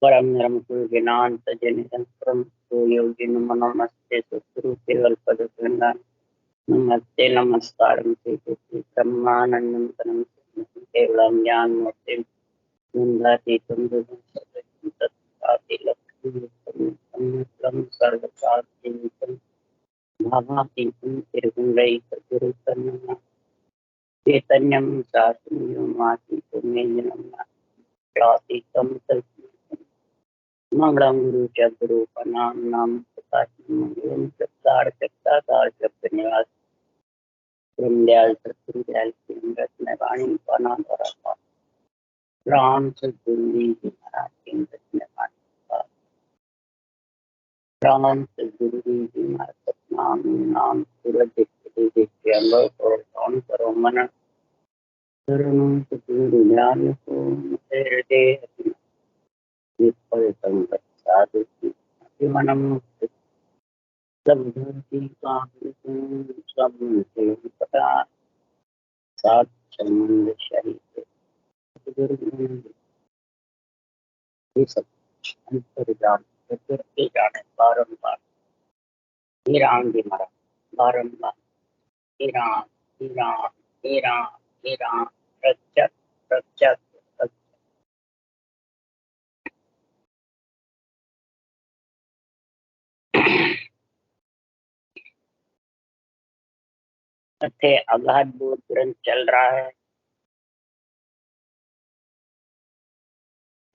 परम निर्मल ज्ञानांत जनितं परम योगिन मनोमस्ते सुगुरु केवल पद वृंदान नमस्ते नमस्कारं श्री ब्रह्मानंदं तनं केवलं ज्ञान मूर्तिं नंदातीतं बुद्धं तत्पाति लक्ष्मीं सर्वसाधितं भावातीतं तिरुगुंडैकगुरुतनं चैतन्यं शास्त्रं मेंजनं नातीतं मंगलम गुरु चतुरु नाम नाम मंगलम चक्तार चक्ताकार चक्र निवास ब्रह्मदयाल सतगुरुदयाल रत्न वाणी पाना द्वारा राम सतगुरु जी महाराज के रत्न वाणी राम सतगुरु जी महाराज नाम नाम सूरज देखते अम्बर और कौन करो मन शरणं सतगुरु ज्ञान को हृदय विफल संकट साधु मनम सब धरती का सब पता सात संबंध शरीर ये सब अंतर जान करते जाने बारंबार हे राम जी महाराज बारंबार हे राम हे राम हे राम हे राम रक्षक रक्षक थे अगाध बोध ग्रंथ चल रहा है।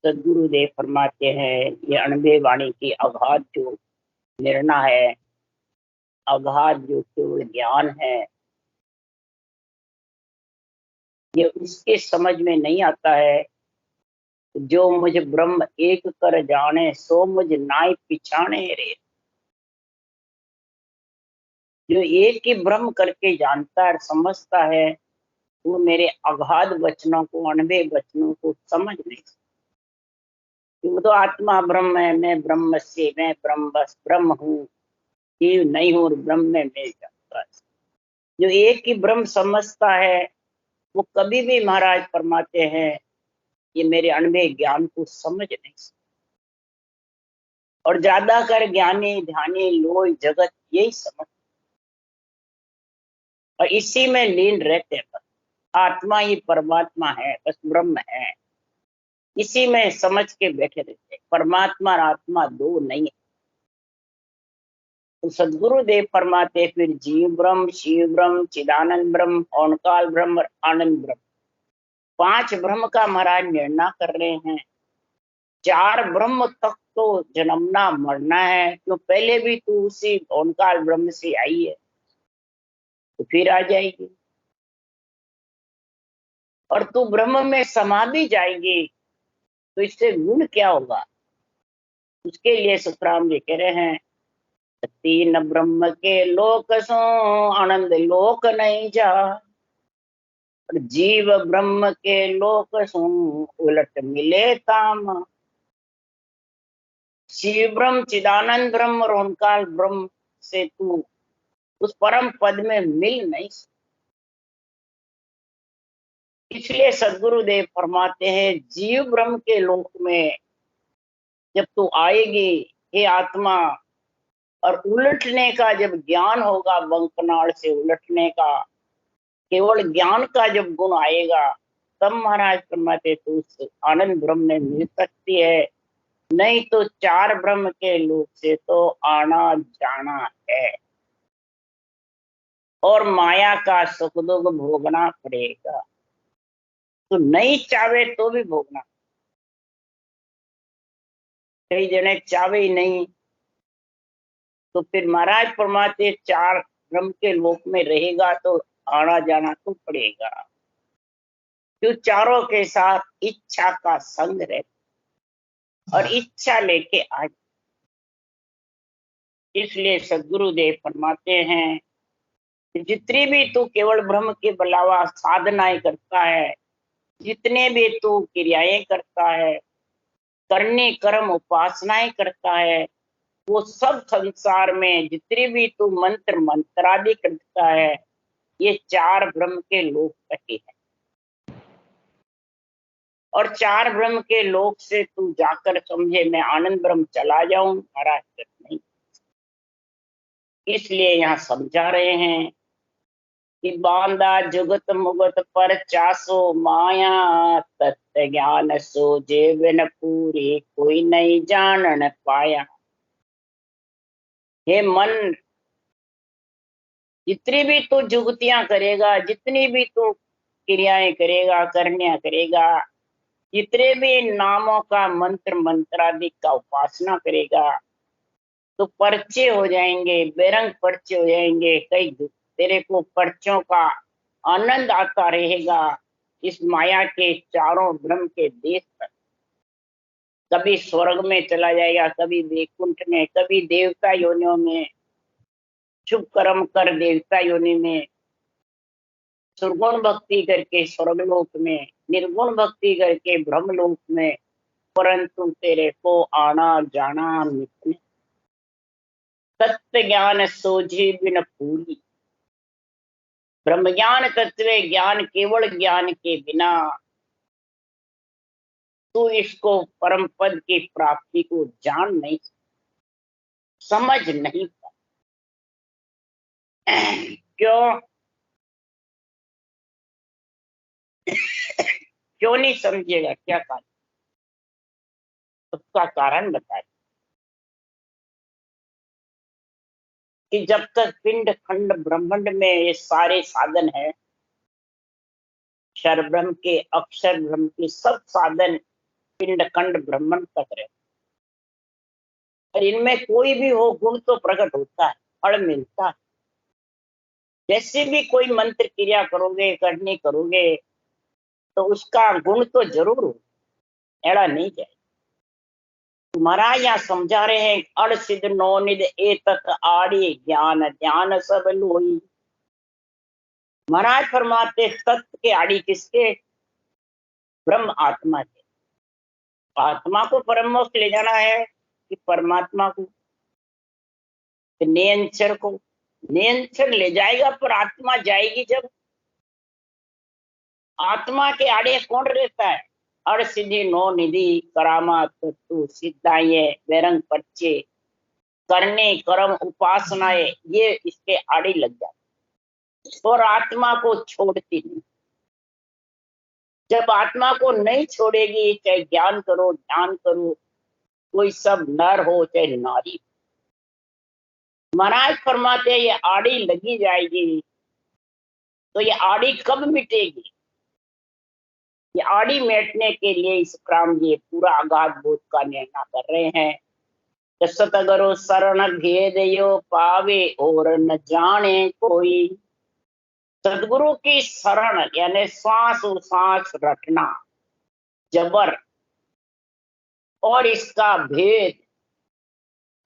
सदगुरुदेव फरमाते हैं ये अणबे वाणी की अगाध जो निर्णय है, अगाध जो केवल ज्ञान है, ये उसके समझ में नहीं आता है। जो मुझ ब्रह्म एक कर जाने सो मुझ नाई पिछाने रे। जो एक ही ब्रह्म करके जानता है समझता है वो मेरे अगाध वचनों को अणबे वचनों को समझ नहीं सकता। वो तो आत्मा ब्रह्म है, मैं ब्रह्म से मैं ब्रह्म बस ब्रह्म हूँ, जीव नहीं हूँ और ब्रह्म में मिल जाता है। जो एक ही ब्रह्म समझता है वो कभी भी महाराज फरमाते हैं ये मेरे अणबे ज्ञान को समझ नहीं सकता। और ज्यादा कर ज्ञानी ध्यानी लोग जगत यही समझ और इसी में लीन रहते हैं। बस आत्मा ही परमात्मा है, बस ब्रह्म है, इसी में समझ के बैठे रहते। परमात्मा और आत्मा दो नहीं है। तो सदगुरुदेव फरमाते फिर जीव ब्रह्म, शिव ब्रह्म, चिदानंद ब्रह्म, ओंकार ब्रह्म और आनंद ब्रह्म, पांच ब्रह्म का महाराज निर्णय कर रहे हैं। चार ब्रह्म तक तो जन्मना मरना है, क्यों पहले भी तू उसी ओंकार ब्रह्म से आई है तो फिर आ जाएगी। और तू ब्रह्म में समा भी जाएगी तो इससे गुण क्या होगा? उसके लिए सुखराम जी कह रहे हैं तीन ब्रह्म के लोक सो आनंद लोक नहीं जा। और जीव ब्रह्म के लोक सो उलट मिले ताम। शिव ब्रह्म, चिदानंद ब्रह्म और ओंकार ब्रह्म से तू उस परम पद में मिल नहीं सकता। इसलिए सदगुरुदेव फरमाते हैं जीव ब्रह्म के लोक में जब तू आएगी हे आत्मा, और उलटने का जब ज्ञान होगा, बंकनाड़ से उलटने का केवल ज्ञान का जब गुण आएगा तब महाराज फरमाते तो उस आनंद ब्रह्म में मिल सकती है। नहीं तो चार ब्रह्म के लोक से तो आना जाना है और माया का सुख दुख भोगना पड़ेगा। तो नहीं चाहे तो भी भोगना। कई जने चाहे ही नहीं तो फिर महाराज फरमाते चार ब्रह्म के लोक में रहेगा तो आना जाना तो पड़ेगा। क्यों? चारों के साथ इच्छा का संग रहे और इच्छा लेके आ। इसलिए सदगुरुदेव फरमाते हैं जितनी भी तू केवल ब्रह्म के अलावा साधनाएं करता है, जितने भी तू क्रियाएं करता है, करने कर्म उपासनाएं करता है, वो सब संसार में जितने भी तू मंत्र मंत्रादि करता है ये चार ब्रह्म के लोक कहे हैं। और चार ब्रह्म के लोक से तू जाकर समझे मैं आनंद ब्रह्म चला जाऊं, महाराज नहीं। इसलिए यहाँ समझा रहे हैं कि बांधा जुगत मुगत पर चासो माया, तत्व ज्ञान सो जेवन पूरी कोई नहीं जानन पाया। हे मन, जितनी भी तू जुगतियां करेगा, जितनी भी तू क्रियाएं करेगा, करनिया करेगा, जितने भी नामों का मंत्र मंत्रादि का उपासना करेगा, तो पर्चे हो जाएंगे, बेरंग पर्चे हो जाएंगे। कई तेरे को पर्चों का आनंद आता रहेगा इस माया के चारों ब्रह्म के देश पर। कभी स्वर्ग में चला जाएगा, कभी वैकुंठ में, कभी देवता योनियों में, शुभ कर्म कर देवता योनि में, सुरगुण भक्ति करके स्वर्गलोक में, निर्गुण भक्ति करके ब्रह्मलोक में। परंतु तेरे को आना जाना मिटने, तत्व ज्ञान सोझी बिन पूरी। ब्रह्म ज्ञान तत्व ज्ञान केवल ज्ञान के बिना तू इसको परम पद की प्राप्ति को जान नहीं, समझ नहीं पा। क्यों क्यों नहीं समझेगा? क्या कारण? उसका कारण बताए कि जब तक पिंड खंड ब्रह्मांड में ये सारे साधन है, क्षर ब्रह्म के, अक्षर ब्रह्म के सब साधन पिंड खंड ब्रह्मांड तक रहे, और इनमें कोई भी हो गुण तो प्रकट होता है, फल मिलता है। जैसे भी कोई मंत्र क्रिया करोगे, करनी करोगे, तो उसका गुण तो जरूर हो, एड़ा नहीं जाए। तुम्हारा यहाँ समझा रहे हैं अड़ सिद्ध नौ निध ए तक आड़ी ज्ञान ध्यान सब लोई। महाराज फरमाते तत्व के आड़ी किसके? ब्रह्म आत्मा के। आत्मा को परम मोक्ष ले जाना है कि परमात्मा को, नियंचर को? नियंचर ले जाएगा, पर आत्मा जाएगी जब। आत्मा के आड़े कौन रहता है? अड़ सिद्धि नो निधि करामात तत्व सिद्धाए बेरंग पर्चे करने कर्म उपासनाएं, ये इसके आड़े लग जाते और आत्मा को छोड़ती नहीं। जब आत्मा को नहीं छोड़ेगी, चाहे ज्ञान करो, ध्यान करो, कोई सब नर हो चाहे नारी, महाराज फरमाते ये आड़ी लगी जाएगी। तो ये आड़ी कब मिटेगी? ये आड़ी मिटने के लिए इस क्रम ये पूरा अगाध बोध का निर्णय कर रहे हैं। सतगुरु शरण भेद यो पावे और न जाने कोई। सदगुरु की शरण यानी श्वास उश्वास रखना, जबर, और इसका भेद,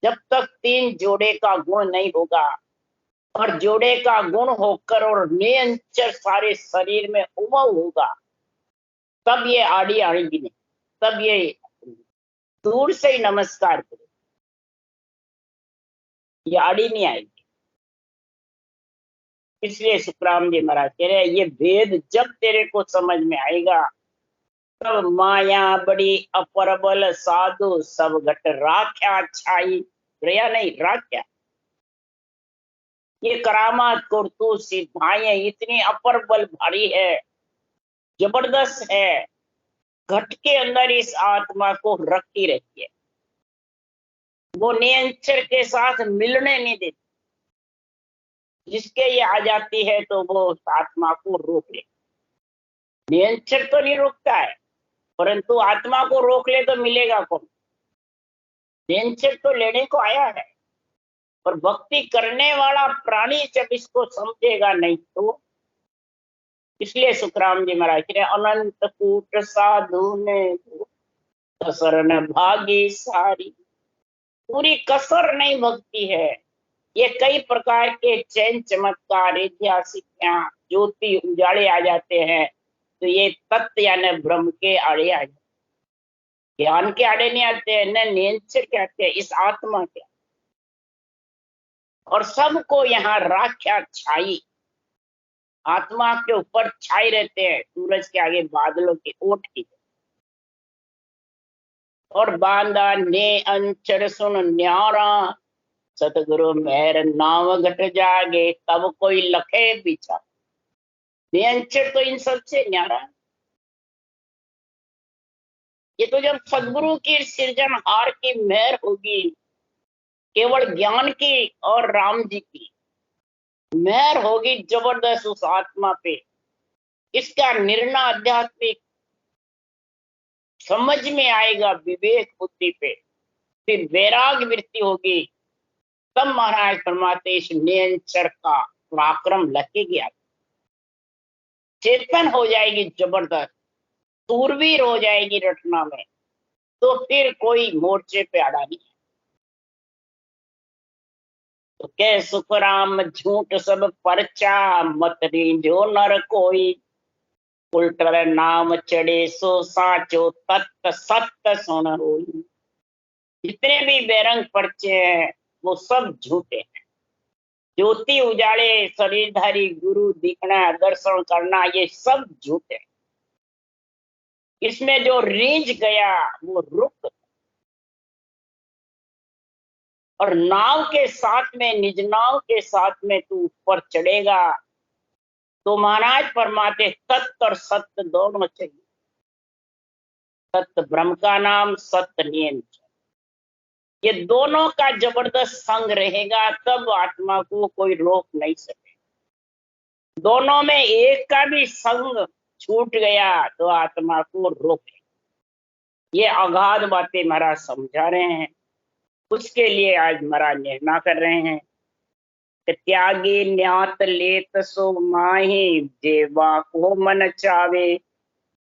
जब तक तीन जोड़े का गुण नहीं होगा, और जोड़े का गुण होकर और नियंत्रण सारे शरीर में उमव होगा, तब ये आड़ी आएगी नहीं। तब ये दूर से ही नमस्कार करे, ये आड़ी नहीं आएगी। इसलिए सुखराम जी महाराज कह रहे हैं ये भेद जब तेरे को समझ में आएगा, तब माया बड़ी अपरबल साधु सब घट राख्या छाई। रया नहीं, राख्या। ये करामात कुर्तु सिद्धाएं इतनी अपर बल भारी है, जबरदस्त है, घट के अंदर इस आत्मा को रखी रहती है। वो नियंत्रण के साथ मिलने नहीं देती। जिसके ये आ जाती है तो वो उस आत्मा को रोक ले। नियंत्रण तो नहीं रोकता है, परंतु आत्मा को रोक ले तो मिलेगा कौन? नियंत्रण तो लेने को आया है, और भक्ति करने वाला प्राणी जब इसको समझेगा नहीं तो। इसलिए सुखराम जी महाराज कह अनंत कूट साधु ने कसर न भागी सारी। पूरी कसर नहीं भक्ति है। ये कई प्रकार के चैन चमत्कार ऐतिहासिक ज्योति उजाड़े आ जाते हैं, तो ये तत्व यानी ब्रह्म के आड़े आ जाते, ज्ञान के आड़े नहीं आते हैं, न नियंत्रण के आते हैं, इस आत्मा के। और सबको यहाँ राख्या छाई, आत्मा के ऊपर छाई रहते हैं सूरज के आगे बादलों के ओट की। और बांधा ने अंचर सुन न्यारा, सतगुरु मेहर नाव घट जागे, तब कोई लखे बिचा। ने अंचर तो इन सबसे न्यारा है। ये तो जब सदगुरु की सृजनहार की मेहर होगी, केवल ज्ञान की और राम जी की मेहर होगी जबरदस्त उस आत्मा पे, इसका निर्णय आध्यात्मिक समझ में आएगा, विवेक बुद्धि पे, फिर वैराग वृत्ति होगी। तब महाराज फरमाते इस नियंत्रण का पराक्रम लखेगी, चेतन हो जाएगी, जबरदस्त सूरवीर हो जाएगी रटना में। तो फिर कोई मोर्चे पे अड़ा नहीं। तो कह सुखराम झूठ सब परचा, मत जो नर कोई, उल्टर नाम चढ़े सो साचो, तत्त सत्य सुन होई। जितने भी बेरंग पर्चे हैं वो सब झूठे हैं। ज्योति उजाड़े शरीरधारी गुरु दिखना, दर्शन करना, ये सब झूठे। इसमें जो रीझ गया वो रुक, और नाव के साथ में, निज नाव के साथ में तू ऊपर चढ़ेगा। तो महाराज फरमाते तत्व और सत्य दोनों चाहिए। सत्य ब्रह्म का नाम, सत्य नियंत्रण, ये दोनों का जबरदस्त संग रहेगा, तब आत्मा को कोई रोक नहीं सके। दोनों में एक का भी संग छूट गया तो आत्मा को रोके। ये अगाध बातें महाराज समझा रहे हैं, उसके लिए आज महाराज निर्णय कर रहे हैं कि त्यागी न्यात लेत सो माही, जेवा को मन चावे,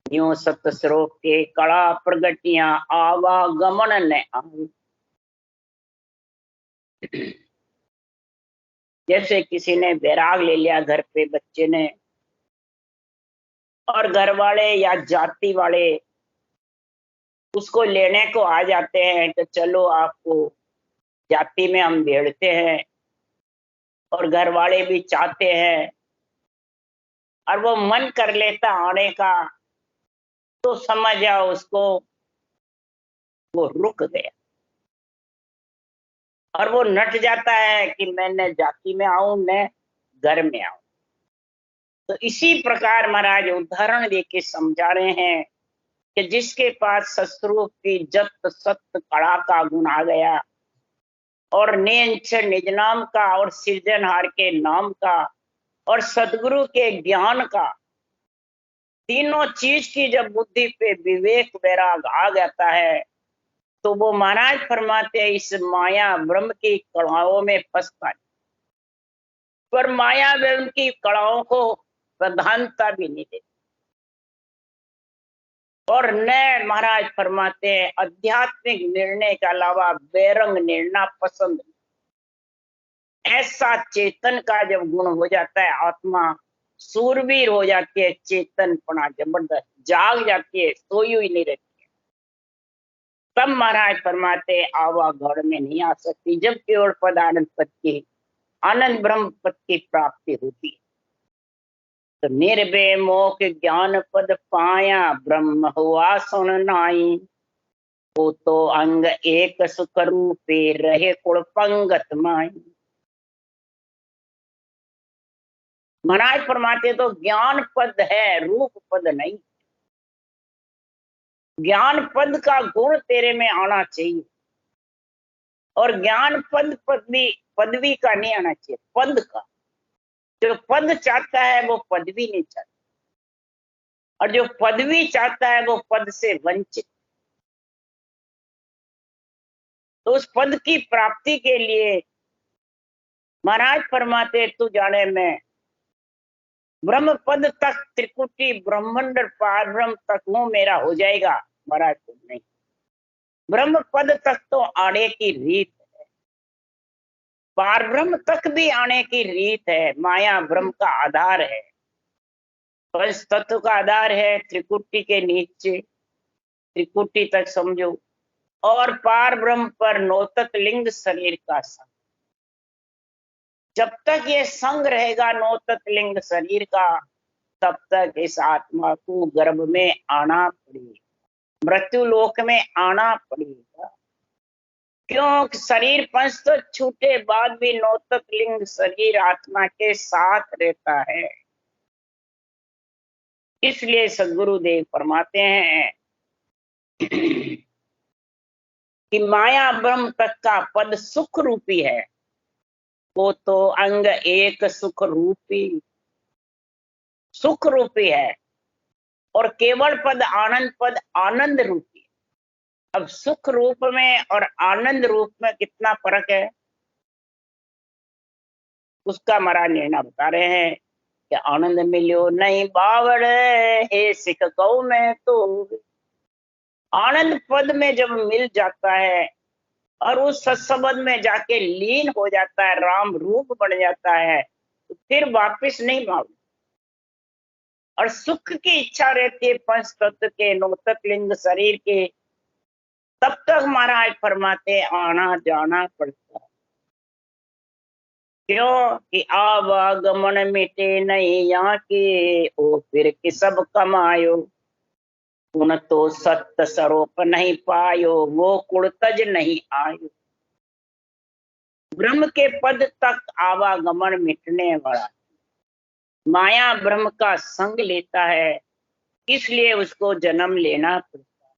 न्यो सत स्रोत के कड़ा प्रगटिया, आवागमन न आवे। जैसे किसी ने वैराग ले लिया घर पे, बच्चे ने, और घर वाले या जाति वाले उसको लेने को आ जाते हैं कि चलो आपको जाति में हम भेड़ते हैं, और घर वाले भी चाहते हैं, और वो मन कर लेता आने का, तो समझ जाओ उसको वो रुक गया, और वो नट जाता है कि मैं न जाति में आऊं न घर में आऊं। तो इसी प्रकार महाराज उदाहरण देके समझा रहे हैं कि जिसके पास सस्वरूप की जत सत्य कड़ा का गुण आ गया, और नियंत्रण निज नाम का, और सृजनहार के नाम का, और सदगुरु के ज्ञान का, तीनों चीज की जब बुद्धि पे विवेक वैराग आ जाता है, तो वो महाराज फरमाते हैं इस माया ब्रह्म की कड़ाओं में फंसता नहीं। पर माया ब्रह्म की कड़ाओं को प्रधानता भी नहीं देती, और न महाराज फरमाते हैं आध्यात्मिक निर्णय के अलावा बेरंग निर्णय पसंद नहीं। ऐसा चेतन का जब गुण हो जाता है, आत्मा सूरवीर हो जाती है, चेतनपना जबरदस्त जाग जाती है, सोई हुई नहीं रहती। तब महाराज फरमाते आवागढ़ में नहीं आ सकती, जब केवल पद आनंद पद की, आनंद ब्रह्म पद की प्राप्ति होती है। तो निर्भय मोख ज्ञान पद पाया, ब्रह्म हुआ सुन नाई, वो तो अंग एक सुख रूपे, रहे कुल पंगत माई। महाराज फरमाते तो ज्ञान पद है, रूप पद नहीं। ज्ञान पद का गुण तेरे में आना चाहिए, और ज्ञान पद पदवी का नहीं आना चाहिए, पद का। जो पद चाहता है वो पदवी नहीं चाहता, और जो पदवी चाहता है वो पद से वंचित। तो उस पद की प्राप्ति के लिए महाराज फरमाते तू जाने में ब्रह्म पद तक, त्रिकुटी ब्रह्मांड पार ब्रह्म तक वो मेरा हो जाएगा। महाराज तुम नहीं, ब्रह्म पद तक तो आने की रीत है, पार ब्रह्म तक भी आने की रीत है। माया ब्रह्म का आधार है, पंच तत्व का आधार है, त्रिकुटी के नीचे त्रिकुटी तक समझो, और पार ब्रह्म पर नौतत लिंग शरीर का संग। जब तक ये संग रहेगा नौतत लिंग शरीर का, तब तक इस आत्मा को गर्भ में आना पड़ेगा। मृत्यु लोक में आना पड़ेगा। क्यों? शरीर पंच तो छूटे बाद भी नौतक लिंग शरीर आत्मा के साथ रहता है। इसलिए सदगुरुदेव फरमाते हैं कि माया ब्रह्म तक का पद सुख रूपी है, वो तो अंग एक सुख रूपी है, और केवल पद आनंद रूपी है। अब सुख रूप में और आनंद रूप में कितना फर्क है, उसका महाराज निर्णय बता रहे हैं कि आनंद मिलियो नहीं बावड़ हे सिख कौ में तो। आनंद पद में जब मिल जाता है और उस सत्संबंध में जाके लीन हो जाता है, राम रूप बन जाता है, तो फिर वापिस नहीं मांग। और सुख की इच्छा रहती है पंच तत्व के नौतक लिंग शरीर के, तब तक महाराज फरमाते आना जाना पड़ता है। क्यों? कि आवागमन मिटे नहीं यहाँ के, ओ फिर कि सब कमायो, उन तो सत्य स्वरूप नहीं पायो, वो कुड़तज नहीं आयो। ब्रह्म के पद तक आवागमन मिटने वाला, माया ब्रह्म का संग लेता है, इसलिए उसको जन्म लेना पड़ता है।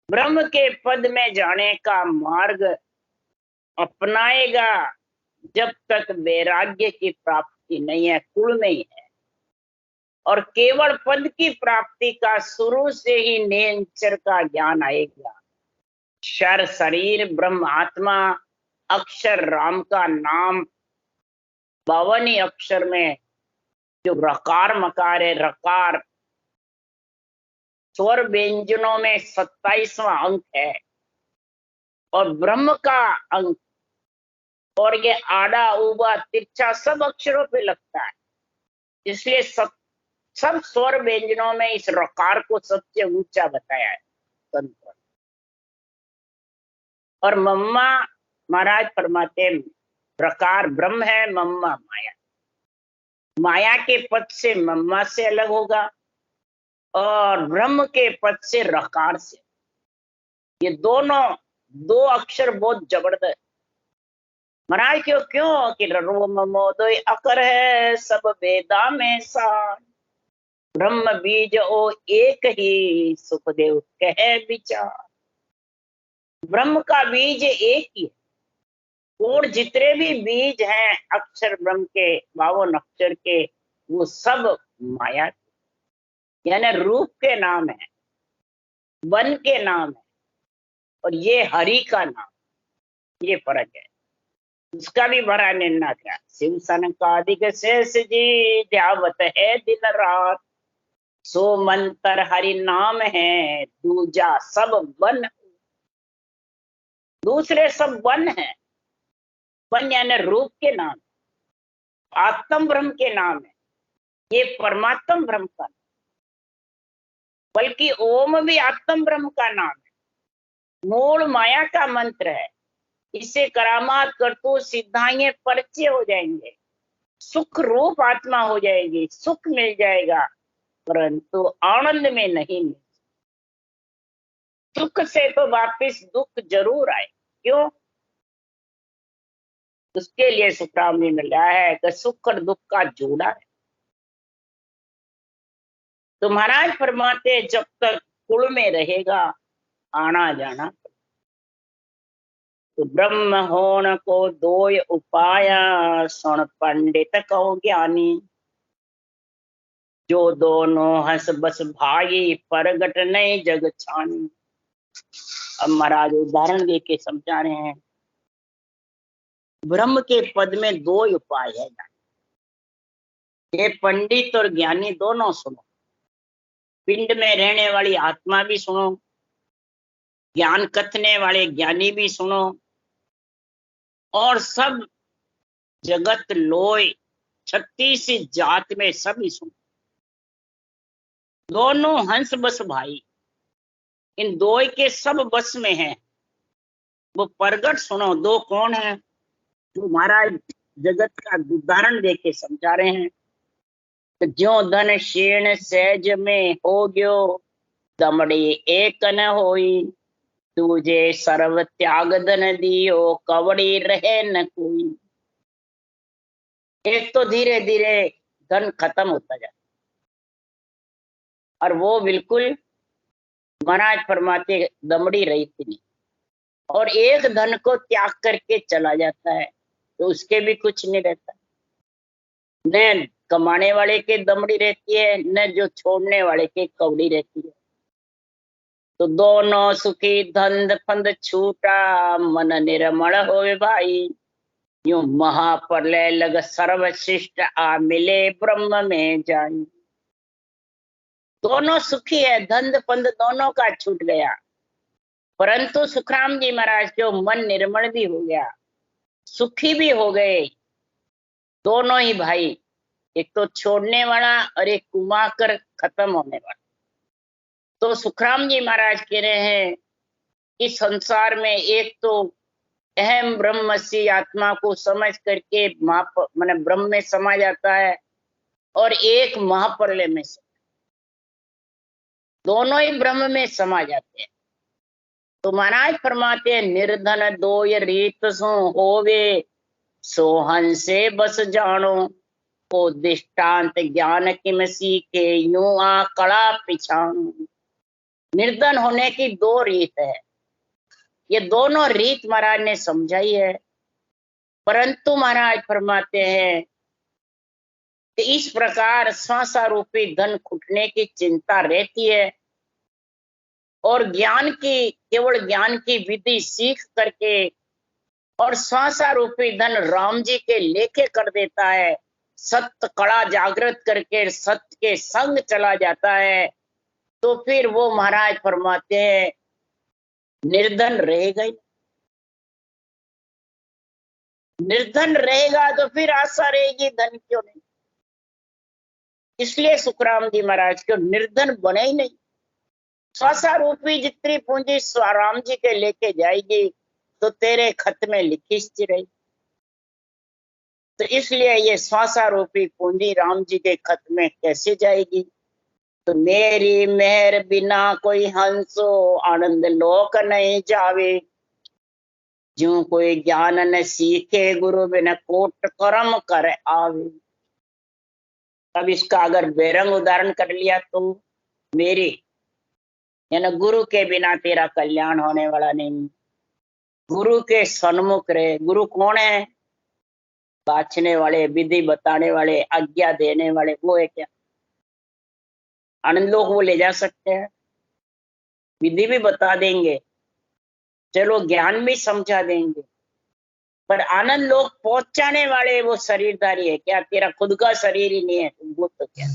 ब्रह्म के पद में जाने का मार्ग अपनाएगा जब तक वैराग्य की प्राप्ति नहीं है, कुल में ही है। और केवल पद की प्राप्ति का शुरू से ही नेचर का ज्ञान आएगा। क्षर शरीर ब्रह्म आत्मा, अक्षर राम का नाम, 52 अक्षर में जो रकार मकार है, रकार स्वर व्यंजनों में 27वां अंक है, और ब्रह्म का अंक, और ये आड़ा उबा तिरछा सब अक्षरों पे लगता है। इसलिए सब स्वर व्यंजनों में इस रकार को सबसे ऊंचा बताया है संत। और मम्मा महाराज फरमाते रकार ब्रह्म है, मम्मा माया। माया के पद से मम्मा से अलग होगा, और ब्रह्म के पद से रकार से। ये दोनों दो अक्षर बहुत जबरदस्त महाराज। क्यों? क्यों कि रो ममोदय अकर है सब वेदा में सा, ब्रह्म बीज ओ एक ही सुखदेव कहे विचार। ब्रह्म का बीज एक ही है, और जितने भी बीज हैं अक्षर ब्रह्म के 52 अक्षर के, वो सब माया के, यानी रूप के नाम है, वन के नाम है, और ये हरि का नाम। ये फर्क है। उसका भी बड़ा निर्णय क्या, शिव सनकादिक शेष जी ध्यावत है दिन रात, सो मंत्र हरि नाम है, दूजा सब वन। दूसरे सब वन है, वन यानी रूप के नाम, आत्म ब्रह्म के नाम है, ये परमात्म ब्रह्म का, बल्कि ओम भी आत्म ब्रह्म का नाम है, मूल माया का मंत्र है। इससे करामात करतूत सिद्धांत परिचय हो जाएंगे, सुख रूप आत्मा हो जाएगी, सुख मिल जाएगा, परंतु आनंद में नहीं मिल। सुख से तो वापिस दुख जरूर आए। क्यों? उसके लिए सुखराम ने मिला है कि सुख और दुख का जोड़ा है। तो महाराज फरमाते जब तक कुल में रहेगा आना जाना। तो ब्रह्म होन को दोय उपाया, सुन पंडित कहो ज्ञानी, जो दोनों हंस बस भाई परगट नहीं जग छानी। अब महाराज उदाहरण दे के समझा रहे हैं, ब्रह्म के पद में दो उपाय है। ये पंडित और ज्ञानी दोनों सुनो, पिंड में रहने वाली आत्मा भी सुनो, ज्ञान कथने वाले ज्ञानी भी सुनो, और सब जगत लोय 36 जात में सभी सुनो। दोनों हंस बस भाई, इन दो के सब बस में है, वो प्रगट सुनो। दो कौन है? जो महाराज जगत का उदाहरण देके समझा रहे हैं। तो ज्यो धन शेण सहज में हो गयो, दमड़ी एक न होई, तुझे सर्व त्याग धन दियो, कवड़ी रहे न कोई। एक तो धीरे धीरे धन खत्म होता जाता, और वो बिल्कुल महाराज फरमाते दमड़ी रही थी नहीं, और एक धन को त्याग करके चला जाता है तो उसके भी कुछ नहीं रहता। न कमाने वाले के दमड़ी रहती है, न जो छोड़ने वाले के कवड़ी रहती है। तो दोनों सुखी धंध फंद छूटा, मन निर्मल होवे भाई। यूं महाप्रलय लग सर्वशिष्ट, आ मिले ब्रह्म में जाई। दोनों सुखी है, धंध फंद दोनों का छूट गया, परंतु सुखराम जी महाराज जो मन निर्मल भी हो गया, सुखी भी हो गए। दोनों ही भाई, एक तो छोड़ने वाला और एक कुमाकर खत्म होने वाला। तो सुखराम जी महाराज कह रहे हैं कि संसार में एक तो अहम ब्रह्मसी आत्मा को समझ करके माने ब्रह्म में समा जाता है, और एक महाप्रलय में दोनों ही ब्रह्म में समा जाते हैं। तो महाराज फरमाते हैं निर्धन दो ये रीत सो होवे, सोहन से बस जानो। को दृष्टांत ज्ञान किम सीखे, यूं आ कड़ा पिछाणो। निर्धन होने की दो रीत है, ये दोनों रीत महाराज ने समझाई है, परंतु महाराज फरमाते हैं कि इस प्रकार श्वासा रूपी धन खुटने की चिंता रहती है, और ज्ञान की केवल ज्ञान की विधि सीख करके और श्वासा रूपी धन राम जी के लेखे कर देता है, सत्य कड़ा जागृत करके सत्य के संग चला जाता है, तो फिर वो महाराज फरमाते हैं निर्धन रहेगा ही। निर्धन रहेगा तो फिर आशा रहेगी धन क्यों नहीं। इसलिए सुखराम जी महाराज को निर्धन बने ही नहीं। श्वासा रूपी जितनी पूंजी राम जी के लेके जाएगी तो तेरे खत में लिखी रहेगी। तो इसलिए ये श्वासा रूपी पूंजी राम जी के खत में कैसे जाएगी। तो मेरी मेहर बिना कोई हंसो, आनंद लोक नहीं जावे। जो कोई ज्ञान न सीखे, गुरु बिना कोट कर्म कर आवे। अब इसका अगर बेरंग उदाहरण कर लिया तो मेरी यानी गुरु के बिना तेरा कल्याण होने वाला नहीं। गुरु के सन्मुख रहे। गुरु कौन है? बाँचने वाले, विधि बताने वाले, आज्ञा देने वाले, वो है क्या? आनंद लोक वो ले जा सकते हैं, विधि भी बता देंगे, चलो ज्ञान भी समझा देंगे, पर आनंद लोक पहुंचाने वाले वो शरीरधारी है क्या? तेरा खुद का शरीर ही नहीं है वो तो क्या।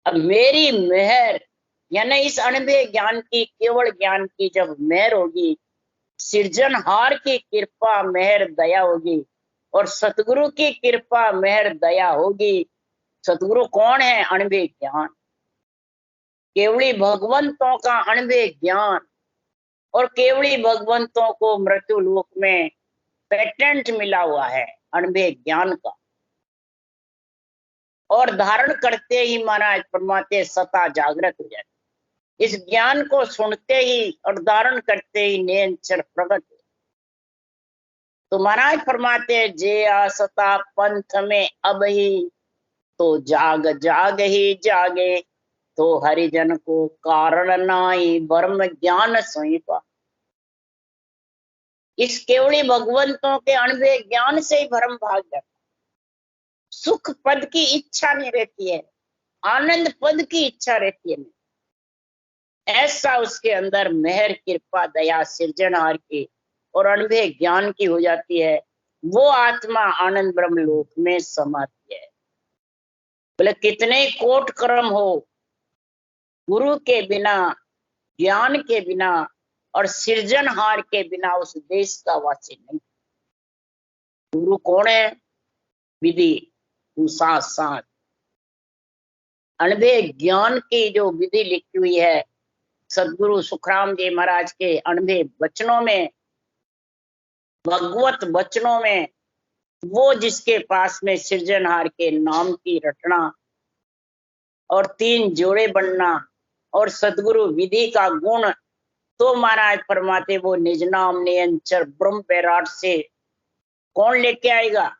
अब मेरी मेहर यानी इस अनुभव ज्ञान की, केवल ज्ञान की जब मेहर होगी, सृजनहार की कृपा मेहर दया होगी, और सतगुरु की कृपा मेहर दया होगी। सतगुरु कौन है? अनुभव ज्ञान, केवली भगवंतों का अनुभव ज्ञान, और केवली भगवंतों को मृत्यु लोक में पेटेंट मिला हुआ है अनुभव ज्ञान का, और धारण करते ही महाराज फरमाते सता जागृत हो जाती। इस ज्ञान को सुनते ही और धारण करते ही नेचर प्रकट। तो महाराज फरमाते जे आसता पंथ में अब ही, तो जाग जाग ही जागे। तो हरिजन को कारण नाई, ब्रह्म ज्ञान सोई पा। इस केवली भगवंतों के अनुभव ज्ञान से ही भ्रम भाग जाता। सुख पद की इच्छा नहीं रहती है, आनंद पद की इच्छा रहती है। ऐसा उसके अंदर मेहर कृपा दया सृजनहार की और अनुभव ज्ञान की हो जाती है। वो आत्मा आनंद ब्रह्म लोक में समाती है। बोले कितने कोट कर्म हो, गुरु के बिना, ज्ञान के बिना और सृजनहार के बिना उस देश का वासी नहीं। गुरु कौन है? विधि, तू साथ साथ अनुभव ज्ञान की जो विधि लिखी हुई है सदगुरु सुखराम जी महाराज के अनुभव वचनों में, भगवत वचनों में, वो जिसके पास में सृजनहार के नाम की रटना और 3 जोड़े बनना और सदगुरु विधि का गुण तो महाराज फरमाते वो निज नाम नियंचर ब्रह्म विराट से कौन लेके आएगा?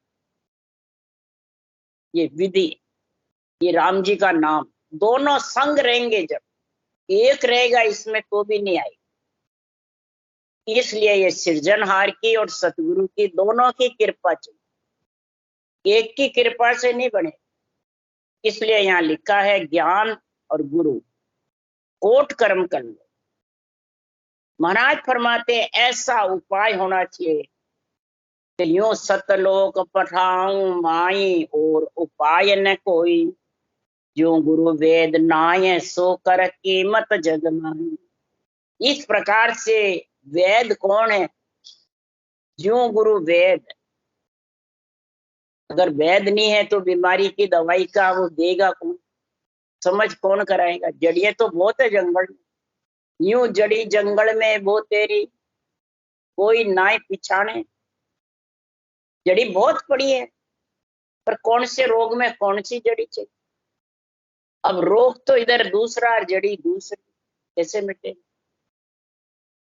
ये विधि, ये राम जी का नाम, दोनों संग रहेंगे, जब एक रहेगा इसमें तो भी नहीं आएगी। इसलिए ये सृजनहार की और सतगुरु की दोनों की कृपा चाहिए, एक की कृपा से नहीं बने। इसलिए यहाँ लिखा है ज्ञान और गुरु कोट कर्म कर लो। महाराज फरमाते ऐसा उपाय होना चाहिए कि यूं सतलोक पठाऊं माई और उपाय न कोई, जो गुरु वेद नाय सो कर कीमत जग माई। इस प्रकार से वेद कौन है? जो गुरु वेद। अगर वेद नहीं है तो बीमारी की दवाई का वो देगा कौन? समझ कौन कराएगा? जड़िए तो बहुत है जंगल में, यूं जड़ी जंगल में वो तेरी कोई नाय पिछाने। जड़ी बहुत पड़ी है, पर कौन से रोग में कौन सी जड़ी चाहिए? अब रोग तो इधर दूसरा, जड़ी दूसरी, कैसे मिटे?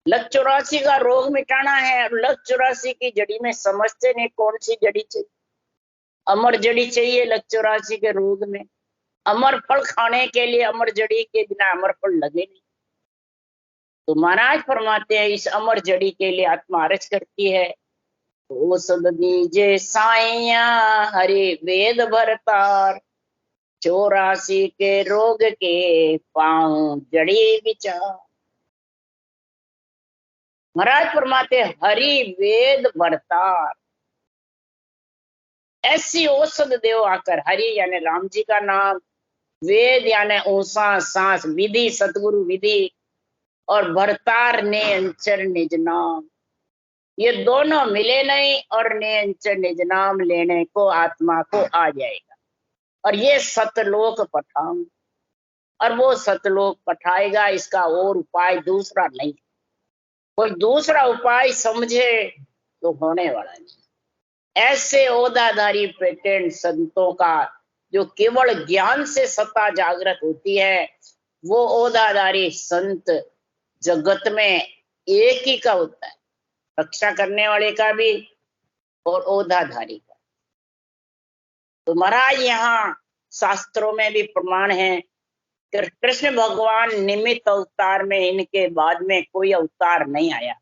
लक 84 का रोग मिटाना है और लक 84 की जड़ी में समझते नहीं कौन सी जड़ी चाहिए। अमर जड़ी चाहिए लक 84 के रोग में। अमर फल खाने के लिए अमर जड़ी के बिना अमर फल लगे नहीं। तो महाराज फरमाते हैं इस अमर जड़ी के लिए आत्मा अर्ज करती है, ओ सद दीजे साइया हरि वेद भरतार, 84 के रोग के पाऊं जड़ी विचार। महाराज फरमाते हरि वेद भरतार, ऐसी औषध देव आकर। हरि यानी राम जी का नाम, वेद यानी ऊषा सांस, विधि सतगुरु विधि, और भरतार ने अंचर निज नाम। ये दोनों मिले नहीं और ने अंचर निज नाम लेने को आत्मा को आ जाएगा। और ये सतलोक पठाऊं, और वो सतलोक पठाएगा। इसका और उपाय दूसरा नहीं। कोई दूसरा उपाय समझे तो होने वाला नहीं। ऐसे ओदाधारी पेटेंट संतों का जो केवल ज्ञान से सत्ता जागृत होती है, वो ओदाधारी संत जगत में एक ही का होता है, रक्षा करने वाले का भी और ओदाधारी का। तो महाराज यहाँ शास्त्रों में भी प्रमाण है कि कृष्ण भगवान निमित्त अवतार में, इनके बाद में कोई अवतार नहीं आया।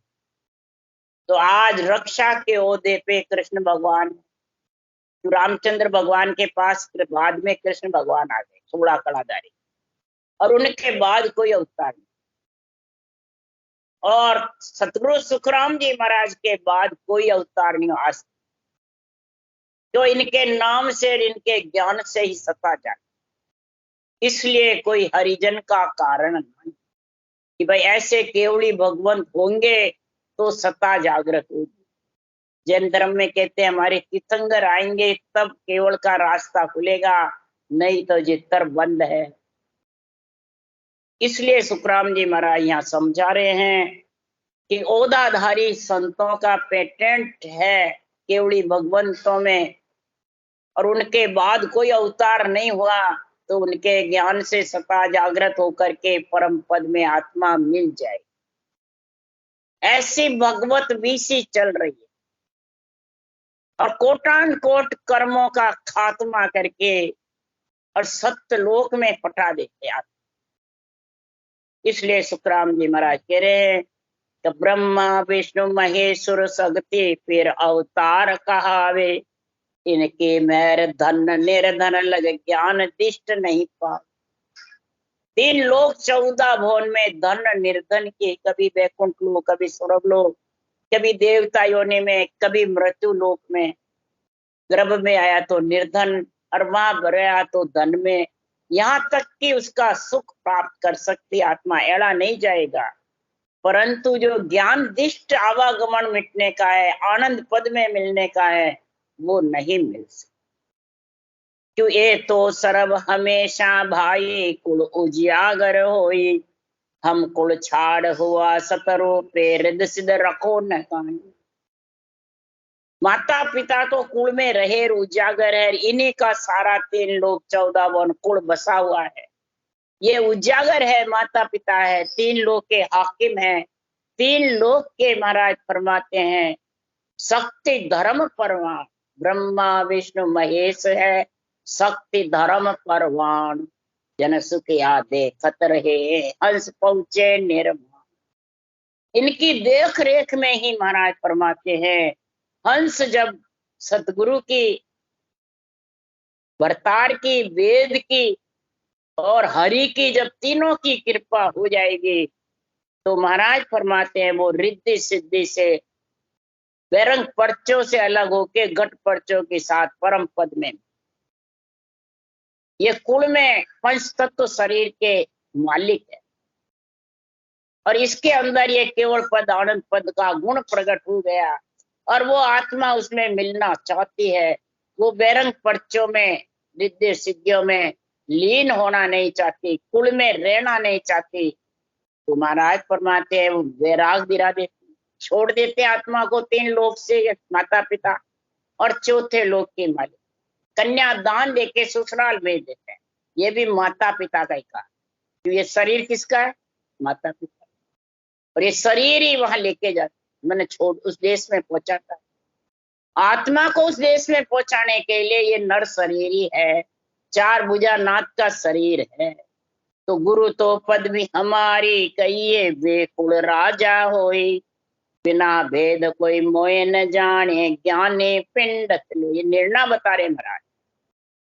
तो आज रक्षा के ओहदे पे कृष्ण भगवान, तो रामचंद्र भगवान के पास बाद में कृष्ण भगवान आ गए 16 कलाधारी, और उनके बाद कोई अवतार नहीं। और सतगुरु सुखराम जी महाराज के बाद कोई अवतार नहीं आज, जो इनके नाम से इनके ज्ञान से ही सत्ता जाए। इसलिए कोई हरिजन का कारण नहीं कि भाई ऐसे केवली भगवंत होंगे तो सत्ता जागृत होगी। जैन धर्म में कहते हैं हमारे तीर्थंकर आएंगे तब केवल का रास्ता खुलेगा, नहीं तो जितर बंद है। इसलिए सुखराम जी महाराज यहाँ समझा रहे हैं कि ओदाधारी संतों का पेटेंट है केवली भगवंतों में, और उनके बाद कोई अवतार नहीं हुआ तो उनके ज्ञान से सत्ता जागृत होकर के परम पद में आत्मा मिल जाए। ऐसी भगवत बीसी चल रही है और कोटान कोट कर्मों का खात्मा करके और सत्य लोक में पटा देते आत्मा। इसलिए सुखराम जी महाराज कह रहे हैं कि ब्रह्मा विष्णु महेश्वर सगति फिर अवतार कहावे, इनके मैर धन निर्धन लग ज्ञान दिष्ट नहीं पा। 3 लोक 14 भुवन में धन निर्धन के, कभी वैकुंठ लोक, कभी स्वर्ग लोक, कभी देवता योनि में, कभी मृत्यु लोक में। गर्भ में आया तो निर्धन और मां भरया तो धन में, यहाँ तक कि उसका सुख प्राप्त कर सकती आत्मा, एड़ा नहीं जाएगा। परंतु जो ज्ञान दिष्ट आवागमन मिटने का है, आनंद पद में मिलने का है, वो नहीं मिल सकता। क्यों ये तो सर्व हमेशा भाई कुल उजियागर होई, हम कुल छाड़ हुआ सतरो पे हृदय सिद्ध रखो न कहानी। माता पिता तो कुल में रहे उजागर है, इन्हीं का सारा 3 लोक 14 वन कुल बसा हुआ है। ये उजागर है, माता पिता है, तीन लोक के हाकिम है, तीन लोक के महाराज फरमाते हैं शक्ति धर्म परवान, ब्रह्मा विष्णु महेश है, शक्ति धर्म परवान, जन सुख यादे खतर है, हंस पहुंचे निर्माण। इनकी देख रेख में ही महाराज फरमाते हैं हंस जब सतगुरु की, भरतार की, वेद की और हरि की जब तीनों की कृपा हो जाएगी तो महाराज फरमाते हैं वो रिद्धि सिद्धि से बेरंग पर्चों से अलग होके घट पर्चों के साथ परम पद में। ये कुल में पंच तत्व शरीर के मालिक है और इसके अंदर ये केवल पद आनंद पद का गुण प्रकट हो गया और वो आत्मा उसमें मिलना चाहती है। वो बेरंग पर्चों में, रिद्धि सिद्धियों में लीन होना नहीं चाहती, कुल में रहना नहीं चाहती। तो महाराज फरमाते हैं वो वैराग गिरा देते, छोड़ देते आत्मा को तीन लोक से, माता पिता और चौथे लोक के मालिक, कन्या दान देके ससुराल भेज देते हैं। ये भी माता पिता का ही काम। तो ये शरीर किसका है? माता पिता। और ये शरीर ही वहां लेके जाता, मैंने छोड़ उस देश में पहुंचाता है। आत्मा को उस देश में पहुंचाने के लिए ये नर शरीर ही है, चार भुजा नाथ का शरीर है। तो गुरु तो पद भी हमारी कहिए, बेकुल राजा होई, बिना भेद कोई मोए न जाने, ज्ञाने पिंड लो। ये निर्णय बता रहे महाराज,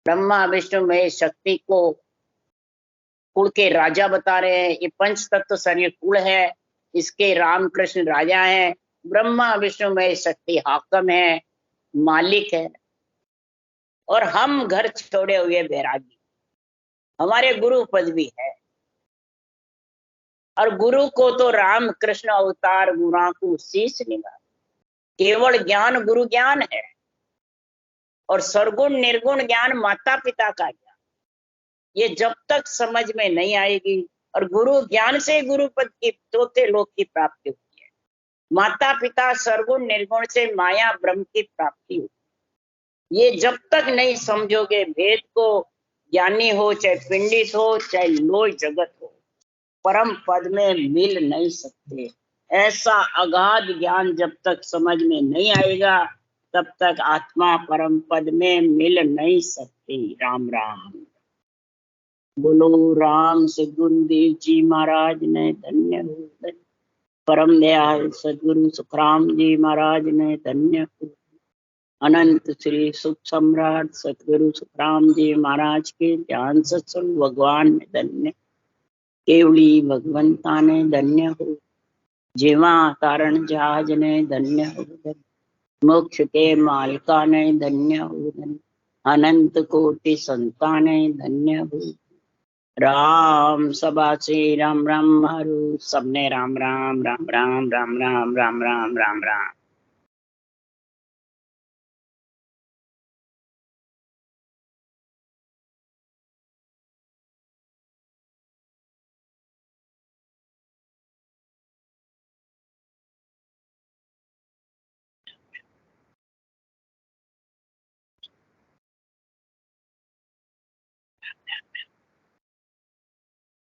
ब्रह्मा विष्णु महेश शक्ति को कुल के राजा बता रहे हैं। ये पंच तत्व शरीर कुल है, इसके राम कृष्ण राजा हैं, ब्रह्मा विष्णु महेश शक्ति हाकम है, मालिक है। और हम घर छोड़े हुए बैरागी, हमारे गुरु पद भी है। और गुरु को तो राम कृष्ण अवतार गुणा को शीश निभा, केवल ज्ञान गुरु ज्ञान है और सरगुण निर्गुण ज्ञान माता पिता का ज्ञान। ये जब तक समझ में नहीं आएगी, और गुरु ज्ञान से गुरु पद की, चौथे लोक की प्राप्ति होती है। माता पिता सरगुण निर्गुण से माया ब्रह्म की प्राप्ति होती है। ये जब तक नहीं समझोगे भेद को, ज्ञानी हो चाहे पिंडित हो चाहे लोय जगत हो, परम पद में मिल नहीं सकते। ऐसा अगाध ज्ञान जब तक समझ में नहीं आएगा तब तक आत्मा परम पद में मिल नहीं सकती। राम राम बोलो। राम सदगुरु देव जी महाराज ने धन्य हो, परम दयाल सदगुरु सुखराम जी महाराज ने धन्य हो, अनंत श्री सुख सम्राट सतगुरु सुखराम जी महाराज के ध्यान सत्संग भगवान ने धन्य, केवली भगवंता ने धन्य हो, जेवा कारण जहाज ने धन्य हो, मोक्ष के मालिका ने धन्य हो, अनंत कोटि संता ने धन्य हो। राम सभा से राम राम हरू, सबने राम राम राम राम राम राम राम राम राम राम।